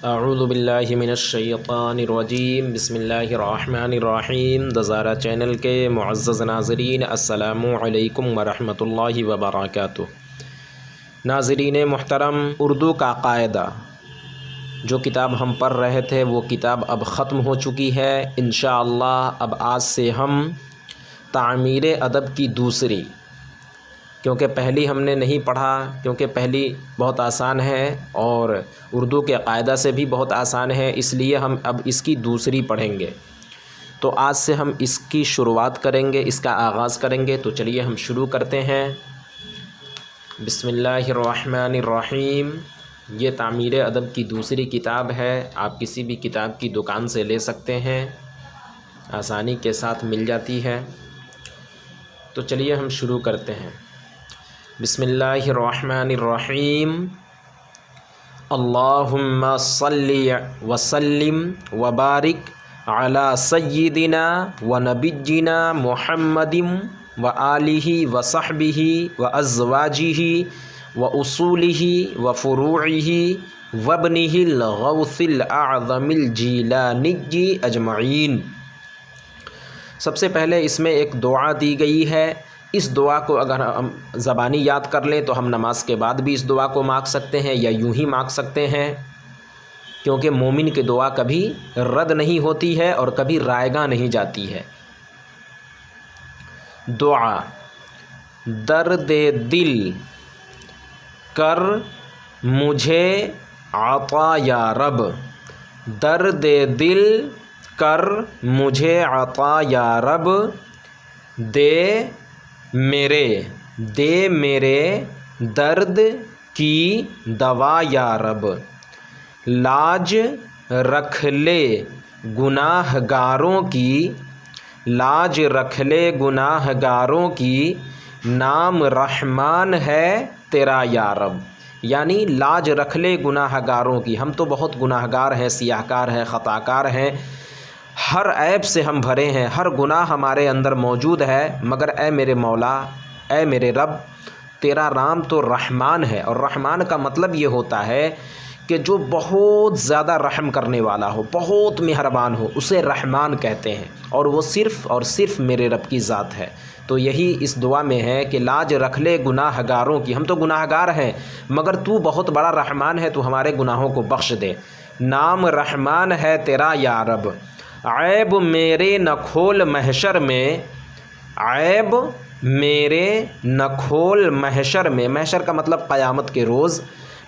اعوذ باللہ من الشیطان الرجیم بسم اللہ الرحمن الرحیم۔ دزارہ چینل کے معزز ناظرین، السلام علیکم ورحمۃ اللہ وبرکاتہ۔ ناظرین محترم، اردو کا قاعدہ جو کتاب ہم پڑھ رہے تھے وہ کتاب اب ختم ہو چکی ہے۔ انشاءاللہ اب آج سے ہم تعمیر ادب کی دوسری، کیونکہ پہلی ہم نے نہیں پڑھا، کیونکہ پہلی بہت آسان ہے اور اردو کے قاعدہ سے بھی بہت آسان ہے، اس لیے ہم اب اس کی دوسری پڑھیں گے۔ تو آج سے ہم اس کی شروعات کریں گے، اس کا آغاز کریں گے۔ تو چلیے ہم شروع کرتے ہیں۔ بسم اللہ الرحمن الرحیم۔ یہ تعمیر ادب کی دوسری کتاب ہے، آپ کسی بھی کتاب کی دکان سے لے سکتے ہیں، آسانی کے ساتھ مل جاتی ہے۔ تو چلیے ہم شروع کرتے ہیں۔ بسم اللہ الرحمن الرحیم۔ اللہم صلی وسلم وبارک علی سیدنا و نبینا محمد و آلہ و صحبہ و ازواجہ و اصولہ و فروعہ و ابنہ الغوث الاعظم الجیلانی اجمعین۔ سب سے پہلے اس میں ایک دعا دی گئی ہے۔ اس دعا کو اگر ہم زبانی یاد کر لیں تو ہم نماز کے بعد بھی اس دعا کو مانگ سکتے ہیں یا یوں ہی مانگ سکتے ہیں، کیونکہ مومن کی دعا کبھی رد نہیں ہوتی ہے اور کبھی رائے گاہ نہیں جاتی ہے۔ دعا: درد دل کر مجھے عطا یا رب، درد دل کر مجھے عطا یا رب، دے میرے درد کی دوا یا رب، لاج رکھ لے گناہ گاروں کی، لاج رکھ لے گناہ گاروں کی، نام رحمان ہے تیرا یا رب۔ یعنی لاج رکھ لے گناہ گاروں کی۔ ہم تو بہت گناہ گار ہیں، سیاہ کار ہیں، خطا کار ہیں، ہر عیب سے ہم بھرے ہیں، ہر گناہ ہمارے اندر موجود ہے، مگر اے میرے مولا، اے میرے رب، تیرا نام تو رحمان ہے، اور رحمان کا مطلب یہ ہوتا ہے کہ جو بہت زیادہ رحم کرنے والا ہو، بہت مہربان ہو، اسے رحمان کہتے ہیں، اور وہ صرف اور صرف میرے رب کی ذات ہے۔ تو یہی اس دعا میں ہے کہ لاج رکھ لے گناہ گاروں کی۔ ہم تو گناہ گار ہیں، مگر تو بہت بڑا رحمان ہے، تو ہمارے گناہوں کو بخش دے۔ نام رحمان ہے تیرا یا رب، عیب میرے نہ کھول محشر میں، عیب میرے نہ کھول محشر میں، محشر کا مطلب قیامت کے روز،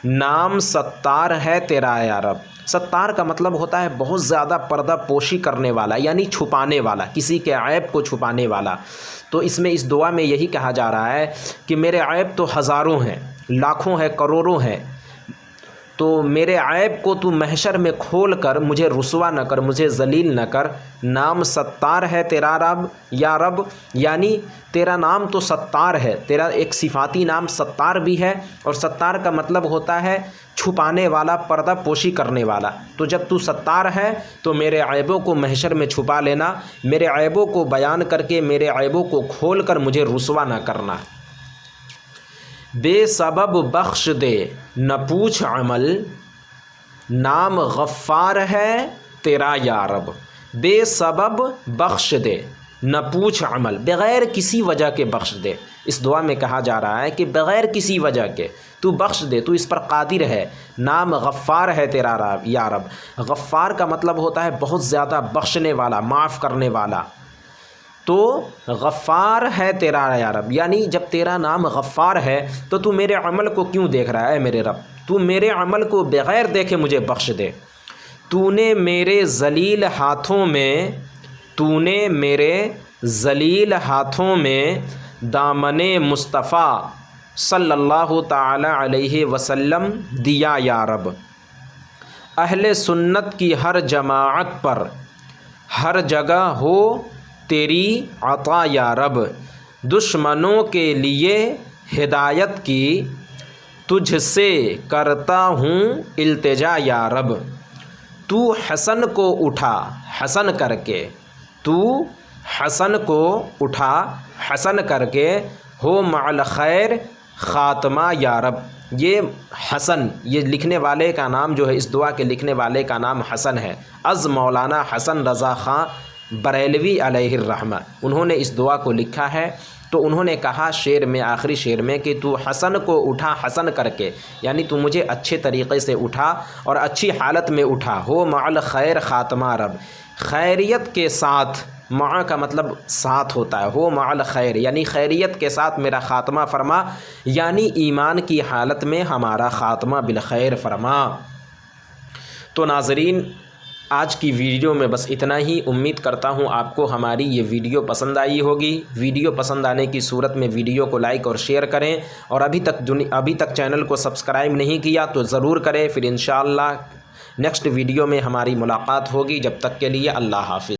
نام ستار ہے تیرا یا رب۔ ستار کا مطلب ہوتا ہے بہت زیادہ پردہ پوشی کرنے والا، یعنی چھپانے والا، کسی کے عیب کو چھپانے والا۔ تو اس میں اس دعا میں یہی کہا جا رہا ہے کہ میرے عیب تو ہزاروں ہیں، لاکھوں ہیں، کروڑوں ہیں، تو میرے عیب کو تو محشر میں کھول کر مجھے رسوا نہ کر، مجھے ذلیل نہ کر۔ نام ستار ہے تیرا رب یا رب، یعنی تیرا نام تو ستار ہے، تیرا ایک صفاتی نام ستار بھی ہے، اور ستار کا مطلب ہوتا ہے چھپانے والا، پردہ پوشی کرنے والا۔ تو جب تو ستار ہے تو میرے عیبوں کو محشر میں چھپا لینا، میرے عیبوں کو بیان کر کے، میرے عیبوں کو کھول کر مجھے رسوا نہ کرنا۔ بے سبب بخش دے نہ پوچھ عمل، نام غفار ہے تیرا یا رب، بے سبب بخش دے نہ پوچھ عمل، بغیر کسی وجہ کے بخش دے۔ اس دعا میں کہا جا رہا ہے کہ بغیر کسی وجہ کے تو بخش دے، تو اس پر قادر ہے۔ نام غفار ہے تیرا رب یا رب۔ غفار کا مطلب ہوتا ہے بہت زیادہ بخشنے والا، معاف کرنے والا۔ تو غفار ہے تیرا یا رب، یعنی جب تیرا نام غفار ہے تو میرے عمل کو کیوں دیکھ رہا ہے میرے رب؟ تو میرے عمل کو بغیر دیکھے مجھے بخش دے۔ تو نے میرے ذلیل ہاتھوں میں، تو نے میرے ذلیل ہاتھوں میں دامن مصطفیٰ صلی اللہ تعالی علیہ وسلم دیا یا رب۔ اہل سنت کی ہر جماعت پر ہر جگہ ہو تیری عطا یا رب، دشمنوں کے لیے ہدایت کی تجھ سے کرتا ہوں التجا یا رب۔ تو حسن کو اٹھا حسن کر کے، تو حسن کو اٹھا حسن کر کے، ہو مع الخیر خاتمہ یا رب، یہ حسن، یہ لکھنے والے کا نام جو ہے، اس دعا کے لکھنے والے کا نام حسن ہے، از مولانا حسن رضا خان بریلوی علیہ الرحمہ، انہوں نے اس دعا کو لکھا ہے۔ تو انہوں نے کہا شعر میں، آخری شعر میں، کہ تو حسن کو اٹھا حسن کر کے، یعنی تو مجھے اچھے طریقے سے اٹھا اور اچھی حالت میں اٹھا، ہو مع الخیر خاتمہ رب، خیریت کے ساتھ، مع کا مطلب ساتھ ہوتا ہے، ہو مع الخیر یعنی خیریت کے ساتھ میرا خاتمہ فرما، یعنی ایمان کی حالت میں ہمارا خاتمہ بالخیر فرما۔ تو ناظرین، آج کی ویڈیو میں بس اتنا ہی۔ امید کرتا ہوں آپ کو ہماری یہ ویڈیو پسند آئی ہوگی۔ ویڈیو پسند آنے کی صورت میں ویڈیو کو لائک اور شیئر کریں، اور ابھی تک چینل کو سبسکرائب نہیں کیا تو ضرور کریں۔ پھر انشاءاللہ نیکسٹ ویڈیو میں ہماری ملاقات ہوگی۔ جب تک کے لیے اللہ حافظ۔